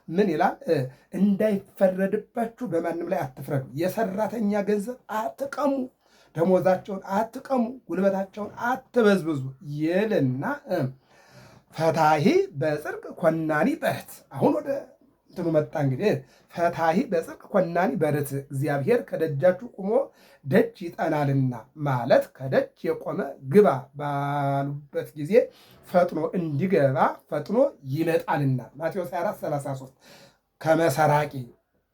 ምን ይላል? እንዳይፈረድባችሁ በማንም ላይ አትፍረዱ። የሰራተኛ ገንዘብ አትቀሙ፣ ደሞዛቸውን አትቀሙ፣ ጉልበታቸውን አትበዝብዙ ይልና ፈታሂ በጽድቅ ኮናኒ በርት። አሁን ወደ እንትኑ መጣ እንግዲህ ፈታሂ በጽድቅ ኮናኒ በርት፣ እግዚአብሔር ከደጃችሁ ቁሞ ደጅ ይጠናልና ማለት ከደጅ የቆመ ግባ ባሉበት ጊዜ ፈጥኖ እንዲገባ ፈጥኖ ይመጣልና ማቴዎስ 24:33 ከመሰራቂ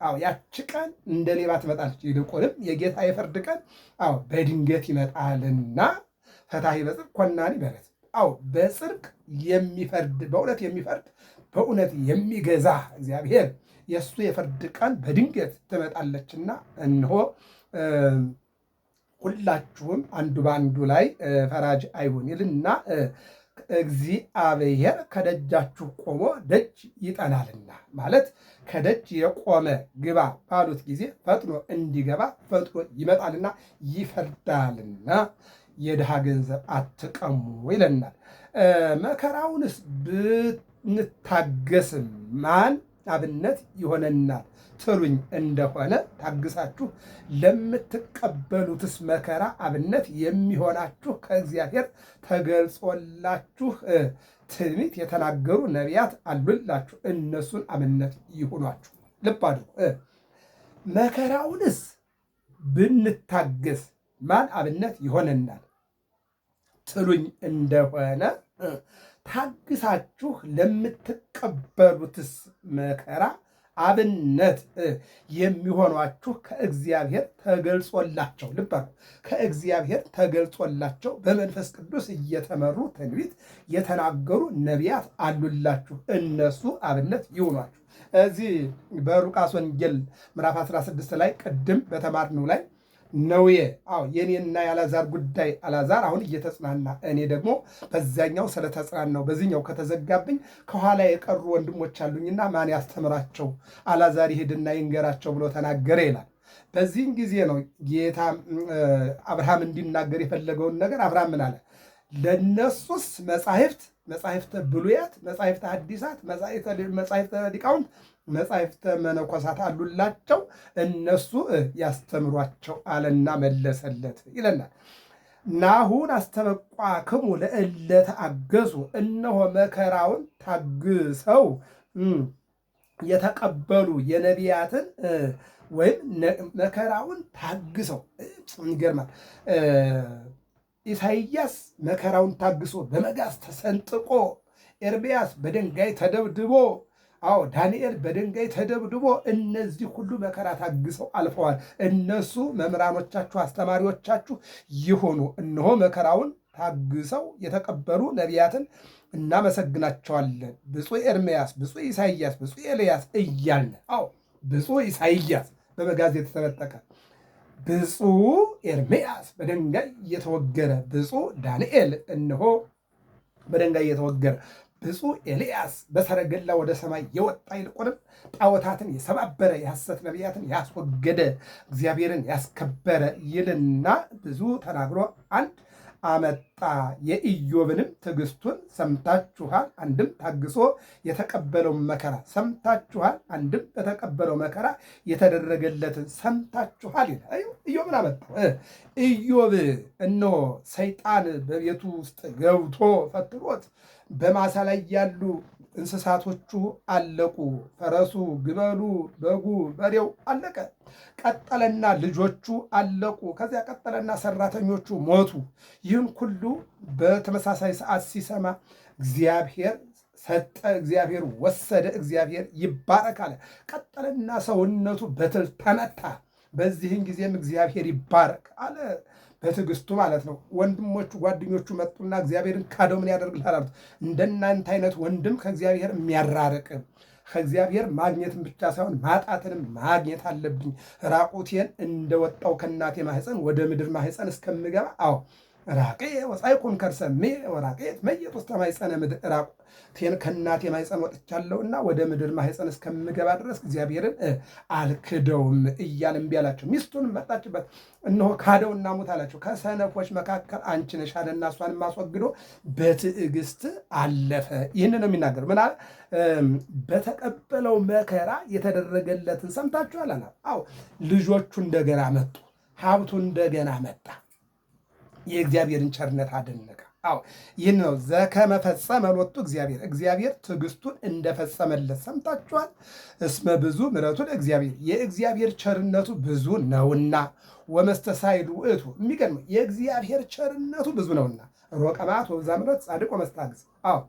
አዎ ያቺ ቀን እንደ ሌባ ትመጣለች፣ ይልቁንም የጌታ የፍርድ ቀን አዎ በድንገት ይመጣልና ፈታሂ በጽድቅ ኮናኒ በርት። አዎ በጽድቅ የሚፈርድ በእውነት የሚፈርድ በእውነት የሚገዛ እግዚአብሔር የእሱ የፍርድ ቀን በድንገት ትመጣለችና እነሆ ሁላችሁም አንዱ በአንዱ ላይ ፈራጅ አይሁን ይልና እግዚአብሔር ከደጃችሁ ቆሞ ደጅ ይጠናልና ማለት ከደጅ የቆመ ግባ ባሉት ጊዜ ፈጥኖ እንዲገባ ፈጥኖ ይመጣልና ይፈርዳልና የድሃ ገንዘብ አትቀሙ ይለናል። መከራውንስ ብንታገስም ማን አብነት ይሆነናል ትሉኝ እንደሆነ ታግሳችሁ ለምትቀበሉትስ መከራ አብነት የሚሆናችሁ ከእግዚአብሔር ተገልጾላችሁ ትንቢት የተናገሩ ነቢያት አሉላችሁ፣ እነሱን አብነት ይሁኗችሁ። ልብ አድርጉ። መከራውንስ ብንታገስ ማን አብነት ይሆነናል ትሉኝ እንደሆነ ታግሳችሁ ለምትቀበሉትስ መከራ አብነት የሚሆኗችሁ ከእግዚአብሔር ተገልጾላቸው፣ ልብ አድርጉ፣ ከእግዚአብሔር ተገልጾላቸው በመንፈስ ቅዱስ እየተመሩ ትንቢት የተናገሩ ነቢያት አሉላችሁ፣ እነሱ አብነት ይሆኗችሁ። እዚህ በሉቃስ ወንጌል ምዕራፍ 16 ላይ ቅድም በተማርነው ላይ ነዌ የኔና የአልዓዛር ጉዳይ፣ አልዓዛር አሁን እየተጽናና እኔ ደግሞ በዛኛው ስለተጽናናው በዚህኛው ከተዘጋብኝ ከኋላ የቀሩ ወንድሞች አሉኝና ማን ያስተምራቸው? አልዓዛር ይሄድና ይንገራቸው ብሎ ተናገረ ይላል። በዚህን ጊዜ ነው ጌታ አብርሃም እንዲናገር የፈለገውን ነገር አብርሃም ምን አለ? ለነሱስ መጻሕፍተ ብሉያት፣ መጻሕፍተ ሐዲሳት፣ መጻሕፍተ ሊቃውንት፣ መጻሕፍተ መነኮሳት አሉላቸው፣ እነሱ ያስተምሯቸው አለና መለሰለት ይለናል። ናሁን አስተበቋክሙ ለእለ ተአገሱ፣ እነሆ መከራውን ታግሰው የተቀበሉ የነቢያትን ወይም መከራውን ታግሰው ይገርማል። ኢሳይያስ መከራውን ታግሶ በመጋዝ ተሰንጥቆ፣ ኤርምያስ በድንጋይ ተደብድቦ፣ ዳንኤል በድንጋይ ተደብድቦ፣ እነዚህ ሁሉ መከራ ታግሰው አልፈዋል። እነሱ መምህራኖቻችሁ፣ አስተማሪዎቻችሁ ይሆኑ። እነሆ መከራውን ታግሰው የተቀበሉ ነቢያትን እናመሰግናቸዋለን። ብፁዕ ኤርምያስ፣ ብፁዕ ኢሳይያስ፣ ብፁዕ ኤልያስ እያልን ብፁዕ ኢሳይያስ በመጋዝ የተሰነጠቀ፣ ብፁዕ ኤርምያስ በድንጋይ እየተወገረ፣ ብፁዕ ዳንኤል እነሆ በድንጋይ እየተወገረ፣ ብፁዕ ኤልያስ በሰረገላ ወደ ሰማይ የወጣ ይልቁንም ጣዖታትን የሰባበረ የሐሰት ነቢያትን ያስወገደ እግዚአብሔርን ያስከበረ ይልና ብዙ ተናግሮ አንድ አመጣ። የኢዮብንም ትዕግስቱን ሰምታችኋል፣ አንድም ታግሶ የተቀበለውን መከራ ሰምታችኋል፣ አንድም በተቀበለው መከራ የተደረገለትን ሰምታችኋል ይላል። ኢዮብን አመጣው። ኢዮብ እነሆ ሰይጣን በቤቱ ውስጥ ገብቶ ፈትኖት በማሳ ላይ ያሉ እንስሳቶቹ አለቁ። ፈረሱ፣ ግመሉ፣ በጉ፣ በሬው አለቀ። ቀጠለና ልጆቹ አለቁ። ከዚያ ቀጠለና ሰራተኞቹ ሞቱ። ይህን ሁሉ በተመሳሳይ ሰዓት ሲሰማ እግዚአብሔር ሰጠ፣ እግዚአብሔር ወሰደ፣ እግዚአብሔር ይባረክ አለ። ቀጠለና ሰውነቱ በትል ተመታ። በዚህን ጊዜም እግዚአብሔር ይባረክ አለ። በትዕግስቱ ማለት ነው። ወንድሞቹ ጓደኞቹ መጡና እግዚአብሔርን ካደው ምን ያደርግልሃል አሉት። እንደናንተ አይነት ወንድም ከእግዚአብሔር የሚያራርቅ ከእግዚአብሔር ማግኘትን ብቻ ሳይሆን ማጣትንም ማግኘት አለብኝ። ራቁቴን እንደወጣው ከእናቴ ማህፀን ወደ ምድር ማህፀን እስከምገባ አዎ ራቄ ወፃይኩም ከርሰሜ ወራቄ መየጥ ውስጥ ማህፀነ ምድር ራቁቴን ከእናቴ ማህፀን ወጥቻለሁና ወደ ምድር ማህፀን እስከምገባ ድረስ እግዚአብሔርን አልክደውም እያለ እምቢ አላቸው። ሚስቱን መጣችበት። እነሆ ካደውና ሙት አላቸው። ከሰነፎች መካከል አንቺ ነሽ አለና እሷንም አስወግዶ በትዕግስት አለፈ። ይህን ነው የሚናገር። ምን አለ? በተቀበለው መከራ የተደረገለትን ሰምታችኋል አለ። አዎ ልጆቹ እንደገና መጡ፣ ሀብቱ እንደገና መጣ። የእግዚአብሔርን ቸርነት አደነቀ። አዎ ይህን ነው ዘከመ ፈጸመ ሎቱ እግዚአብሔር ትዕግስቱን እንደፈጸመለት ሰምታችኋል። እስመ ብዙ ምሕረቱ ለእግዚአብሔር የእግዚአብሔር ቸርነቱ ብዙ ነውና ወመስተሳይሉ ውእቱ የሚገርመው የእግዚአብሔር ቸርነቱ ብዙ ነውና ሮቀ መዓት ወብዛ ምሕረት ጻድቅ ወመስተሐግዝ። አዎ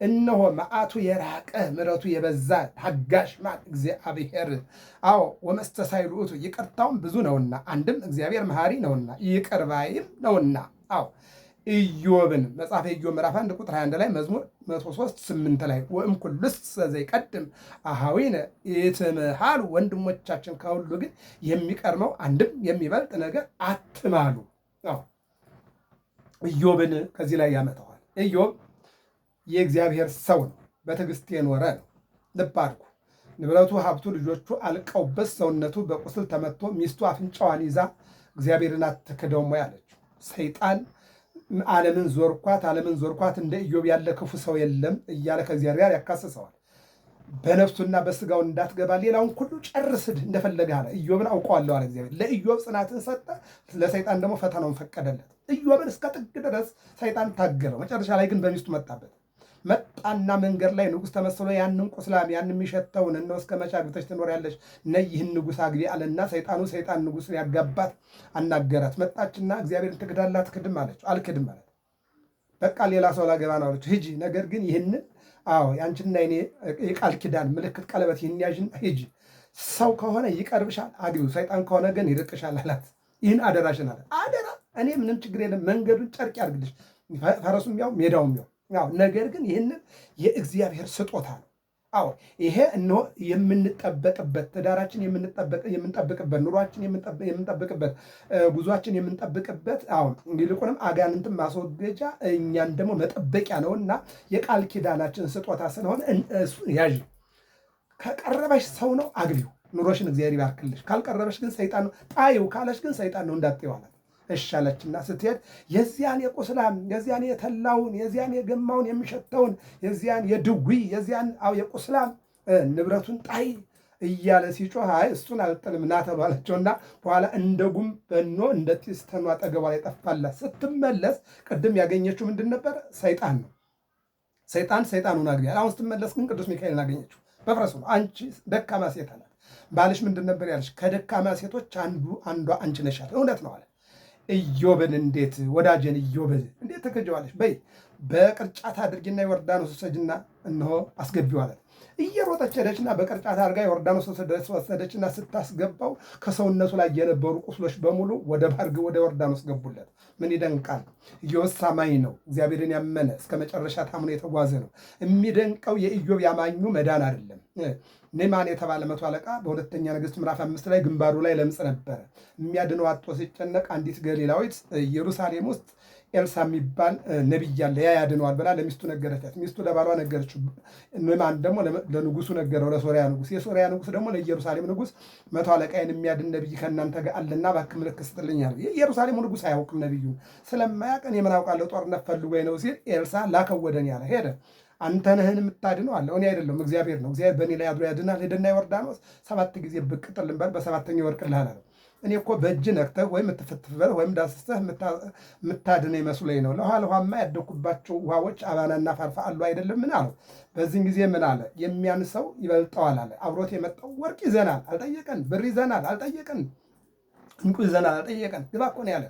እነሆ መዓቱ የራቀ ምሕረቱ የበዛ ታጋሽ ማን እግዚአብሔር። አዎ ወመስተሳይሉ ውእቱ ይቅርታውም ብዙ ነውና አንድም እግዚአብሔር መሐሪ ነውና ይቅር ባይም ነውና። አዎ ኢዮብን መጽሐፈ ኢዮብ ምዕራፍ 1 ቁጥር 21 ላይ መዝሙር 103:8 ላይ ወእምኩሉሰ ዘይቀድም አኀዊነ ኢትምሃሉ ወንድሞቻችን ከሁሉ ግን የሚቀርመው አንድም የሚበልጥ ነገር አትማሉ። አዎ ኢዮብን ከዚህ ላይ ያመጣዋል። ኢዮብ የእግዚአብሔር ሰው ነው። በትዕግስት የኖረ ነው። ልብ አድርጉ። ንብረቱ፣ ሀብቱ፣ ልጆቹ አልቀውበት ሰውነቱ በቁስል ተመቶ ሚስቱ አፍንጫዋን ይዛ እግዚአብሔርን አትክደውም ወይ አለችው። ሰይጣን ዓለምን ዞርኳት እንደ ኢዮብ ያለ ክፉ ሰው የለም እያለ ከእግዚአብሔር ጋር ያካስሰዋል። በነፍሱና በስጋው እንዳትገባ ሌላውን ሁሉ ጨርስድ እንደፈለገ አለ። ኢዮብን አውቀዋለሁ አለ እግዚአብሔር። ለኢዮብ ጽናትን ሰጠ፣ ለሰይጣን ደግሞ ፈተናውን ፈቀደለት። ኢዮብን እስከ ጥግ ድረስ ሰይጣን ታገለው። መጨረሻ ላይ ግን በሚስቱ መጣበት። መጣና መንገድ ላይ ንጉሥ ተመስሎ ያንን ቁስላም ያን የሚሸተውን እነሆ እስከ መቼ አግብተሽ ትኖሪያለሽ? ነይ ይህን ንጉሥ አግቢ አለና ሰይጣን ንጉሥን ያጋባት አናገራት። መጣችና እግዚአብሔርን ትክዳለህ አትክድም አለችው። አልክድም ማለት በቃ ሌላ ሰው ላገባ ነው አለችው። ሂጂ፣ ነገር ግን ይህንን የአንቺና የኔ የቃል ኪዳን ምልክት ቀለበት ይህን ያዥና ሂጂ። ሰው ከሆነ ይቀርብሻል አግቢው፣ ሰይጣን ከሆነ ግን ይርቅሻል አላት። ይህን አደራሽን አለ። አደራ እኔ ምንም ችግር የለም መንገዱን ጨርቅ ያርግልሽ፣ ፈረሱም ያው ሜዳውም ያው ነገር ግን ይህንን የእግዚአብሔር ስጦታ ነው። አዎ ይሄ እነሆ የምንጠበቅበት ትዳራችን የምንጠብቅበት ኑሯችን የምንጠብቅበት ጉዟችን የምንጠብቅበት ይልቁንም አጋንንትን ማስወገጃ እኛን ደግሞ መጠበቂያ ነውና የቃል ኪዳናችን ስጦታ ስለሆነ እሱን ያዥ። ከቀረበሽ ሰው ነው አግቢው፣ ኑሮሽን እግዚአብሔር ይባርክልሽ። ካልቀረበሽ ግን ሰይጣን ነው። ጣይው ካለሽ ግን ሰይጣን ነው እንዳትዪው አላት። እሻለችና ስትሄድ የዚያን የቁስላም የዚያን የተላውን የዚያን የገማውን የሚሸተውን የዚያን የድዊ የዚያን የቁስላም ንብረቱን ጣይ እያለ ሲጮህ አይ እሱን አልጥልም ና ተባለችውና በኋላ እንደ ጉም በኖ እንደ ጢስ ተኖ አጠገቧ ላይ ጠፋላት። ስትመለስ ቅድም ያገኘችው ምንድን ነበር? ሰይጣን ነው። ሰይጣኑን አግቢያል። አሁን ስትመለስ ግን ቅዱስ ሚካኤልን አገኘችው በፍረሱ ነው። አንቺ ደካማ ሴት አላት። ባልሽ ምንድን ነበር ያለች? ከደካማ ሴቶች አንዷ አንቺ ነሽ አለ። እውነት ነው አለ። ኢዮብን እንዴት ወዳጄን ኢዮብን እንዴት ተከጀዋለሽ? በይ በቅርጫት አድርጊና ዮርዳኖስ ወሰጅና እነሆ አስገቢው አላት። እየሮጠች ሄደችና በቅርጫት አድርጋ ዮርዳኖስ ወሰደችና ስታስገባው ከሰውነቱ ላይ የነበሩ ቁስሎች በሙሉ ወደ ባርግ ወደ ዮርዳኖስ ገቡለት። ምን ይደንቃል! ኢዮብ አማኝ ነው። እግዚአብሔርን ያመነ እስከ መጨረሻ ታምኖ የተጓዘ ነው። የሚደንቀው የኢዮብ ያማኙ መዳን አይደለም። ኔማን የተባለ መቶ አለቃ በሁለተኛ ነገሥት ምዕራፍ 5 ላይ ግንባሩ ላይ ለምጽ ነበረ። የሚያድነው አጥቶ ሲጨነቅ አንዲት ገሊላዊት ኢየሩሳሌም ውስጥ ኤልሳ የሚባል ነቢይ አለ ያ ያድነዋል ብላ ለሚስቱ ነገረቻት። ሚስቱ ለባሏ ነገረችው። ኔማን ደግሞ ለንጉሱ ነገረው፣ ለሶሪያ ንጉስ። የሶሪያ ንጉስ ደግሞ ለኢየሩሳሌም ንጉስ መቶ አለቃዬን የሚያድን ነቢይ ከእናንተ ጋር አለና እባክህ ምልክት ስጥልኝ አለ። የኢየሩሳሌሙ ንጉስ አያውቅም ነቢዩ። ስለማያውቅ እኔ ምን አውቃለሁ ጦርነት ፈልጎኝ ነው ሲል ኤልሳ ላከው ወደ እኔ አለ። ሄደ። አንተ ነህን የምታድነው አለው። እኔ አይደለም እግዚአብሔር ነው። እግዚአብሔር በእኔ ላይ አድሮ ያድናል። ሄደና ዮርዳኖስ 7 ጊዜ ብቅ ጥልም በል በሰባተኛው ይወድቅልሃል አለው። እኔ እኮ በእጅ ነክተህ ወይም የምትፈትፍበት ወይም ዳስስተህ የምታድን መስሎኝ ነው። ለውሃ ለውሃማ ያደኩባቸው ውሃዎች አባናና ፋርፋ አሉ አይደለም? ምን አለው? በዚህን ጊዜ ምን አለ? የሚያንሰው ይበልጠዋል አለ። አብሮት የመጣው ወርቅ ይዘናል አልጠየቀን፣ ብር ይዘናል አልጠየቀን፣ እንቁ ይዘናል አልጠየቀን። ግባ እኮ ነው ያለ።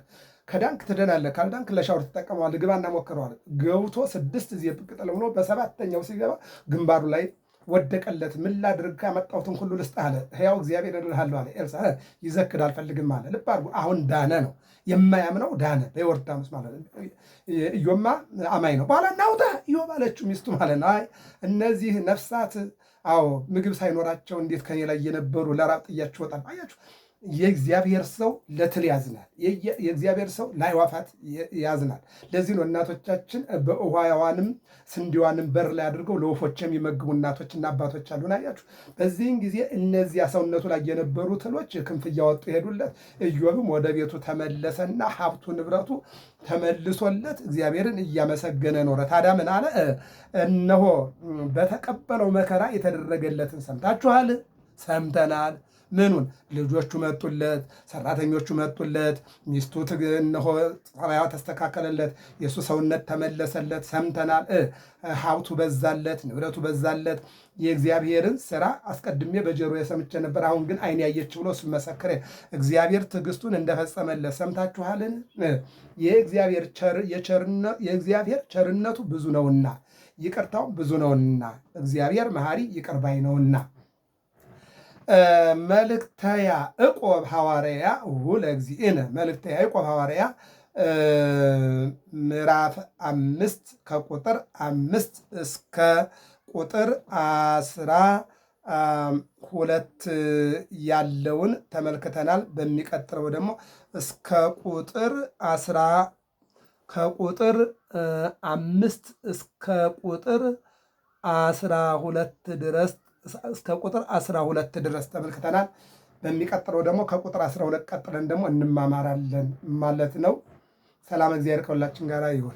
ከዳንክ ትድናለህ፣ ካልዳንክ ለሻወር ትጠቀመዋለህ፣ ግባና ሞክረዋል። ገብቶ 6 ጊዜ ብቅ ጥል ብሎ በሰባተኛው ሲገባ ግንባሩ ላይ ወደቀለት። ምን ላድርግ? ያመጣሁትን ሁሉ ልስጥህ አለ። ሕያው እግዚአብሔር እልሃለሁ አለ ኤልሳ። ይዘክድ አልፈልግም አለ። ልብ አድርጉ። አሁን ዳነ ነው የማያምነው ዳነ፣ በዮርዳኖስ ማለት ነው። ኢዮብማ አማኝ ነው። በኋላ እናውጣ ኢዮብ አለችው ሚስቱ ማለት ነው። አይ እነዚህ ነፍሳት ምግብ ሳይኖራቸው እንዴት ከኔ ላይ የነበሩ ለራብ ጥያቸው ወጣል። አያችሁ፣ የእግዚአብሔር ሰው ለትል ያዝናል። የእግዚአብሔር ሰው ለአዕዋፋት ያዝናል። ለዚህ ነው እናቶቻችን በውሃዋንም ስንዴዋንም በር ላይ አድርገው ለወፎች የሚመግቡ እናቶችና አባቶች አሉን። አያችሁ፣ በዚህን ጊዜ እነዚያ ሰውነቱ ላይ የነበሩ ትሎች ክንፍ እያወጡ ሄዱለት። ኢዮብም ወደ ቤቱ ተመለሰና ሀብቱ ንብረቱ ተመልሶለት እግዚአብሔርን እያመሰገነ ኖረ። ታዲያ ምን አለ? እነሆ በተቀበለው መከራ የተደረገለትን ሰምታችኋል? ሰምተናል። ምኑን? ልጆቹ መጡለት፣ ሰራተኞቹ መጡለት፣ ሚስቱ እነሆ ጸባይዋ ተስተካከለለት፣ የእሱ ሰውነት ተመለሰለት። ሰምተናል። ሀብቱ በዛለት፣ ንብረቱ በዛለት። የእግዚአብሔርን ስራ አስቀድሜ በጆሮ የሰምቼ ነበር፣ አሁን ግን ዓይን ያየች ብሎ እሱ መሰከረ። እግዚአብሔር ትዕግስቱን እንደፈጸመለት ሰምታችኋልን? የእግዚአብሔር ቸርነቱ ብዙ ነውና ይቅርታው ብዙ ነውና እግዚአብሔር መሐሪ ይቅር ባይ ነውና። መልእክተ ያዕቆብ ሐዋርያ ለእግዚእነ መልእክተ ያዕቆብ ሐዋርያ ምዕራፍ 5 ከቁጥር 5 እስከ ቁጥር 12 ያለውን ተመልክተናል። በሚቀጥለው ደግሞ እስከ ቁጥር 5 እስከ ቁጥር 12 ድረስ እስከ ቁጥር 12 ድረስ ተመልክተናል። በሚቀጥለው ደግሞ ከቁጥር 12 ቀጥለን ደግሞ እንማማራለን ማለት ነው። ሰላም እግዚአብሔር ከሁላችን ጋር ይሁን።